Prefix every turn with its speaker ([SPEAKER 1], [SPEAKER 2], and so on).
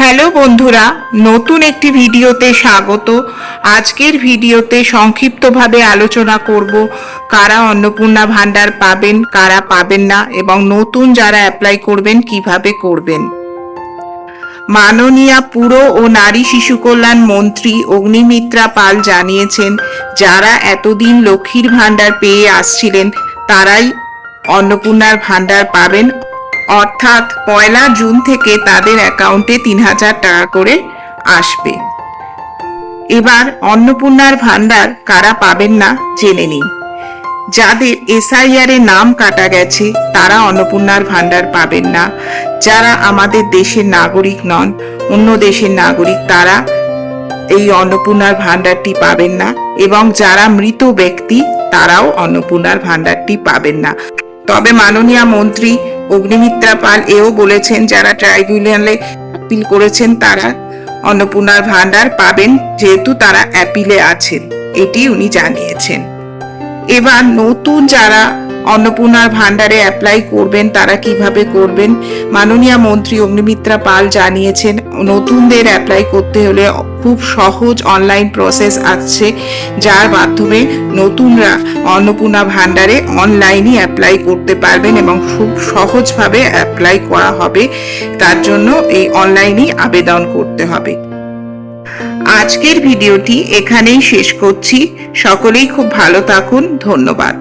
[SPEAKER 1] Hello বন্ধুরা, নতুন একটি ভিডিওতে স্বাগত। আজকের ভিডিওতে সংক্ষিপ্তভাবে আলোচনা করব কারা অন্নপূর্ণা ভাণ্ডার পাবেন, কারা পাবেন না এবং নতুন যারা অ্যাপ্লাই করবেন কিভাবে করবেন। মাননীয় পুর ও নারী শিশু কল্যাণ মন্ত্রী অগ্নিমিত্রা পাল জানিয়েছেন, যারা এতদিন লক্ষ্মীর ভাণ্ডার পেয়ে আসছিলেন তারাই অন্নপূর্ণার ভাণ্ডার পাবেন। অর্থাৎ 1 জুন থেকে তাদের অ্যাকাউন্টে 3,000 টাকা করে আসবে। এবার অন্নপূর্ণার ভাণ্ডার কারা পাবেন না জেনে নিন। যাদের SIR এ নাম কাটা গেছে তারা অন্নপূর্ণার ভাণ্ডার পাবেন না। যারা আমাদের দেশের নাগরিক নন, অন্য দেশের নাগরিক, তারা এই অন্নপূর্ণার ভাণ্ডারটি পাবেন না এবং যারা মৃত ব্যক্তি তারাও অন্নপূর্ণার ভাণ্ডারটি পাবেন না। তবে মাননীয় মন্ত্রী অগ্নিমিত্রা পাল এও বলেছেন, যারা ট্রাইব্যুনালে আপিল করেছেন তারা অন্নপূর্ণার ভাণ্ডার পাবেন, যেহেতু তারা অ্যাপিলে আছেন, এটি উনি জানিয়েছেন। এবার নতুন যারা অন্নপূর্ণার ভাণ্ডারে অ্যাপ্লাই করবেন তারা কিভাবে করবেন, মাননীয় মন্ত্রী অগ্নিমিত্রা পাল জানিয়েছেন। নতুনদের অ্যাপ্লাই করতে হলে খুব সহজ অনলাইন প্রসেস আছে, যার মাধ্যমে নতুনরা অন্নপূর্ণা ভাণ্ডারে অনলাইনই অ্যাপ্লাই করতে পারবেন এবং খুব সহজভাবে অ্যাপ্লাই করা হবে। তার জন্য এই অনলাইনই আবেদন করতে হবে। আজকের ভিডিওটি এখানেই শেষ করছি। সকলেই খুব ভালো থাকুন। ধন্যবাদ।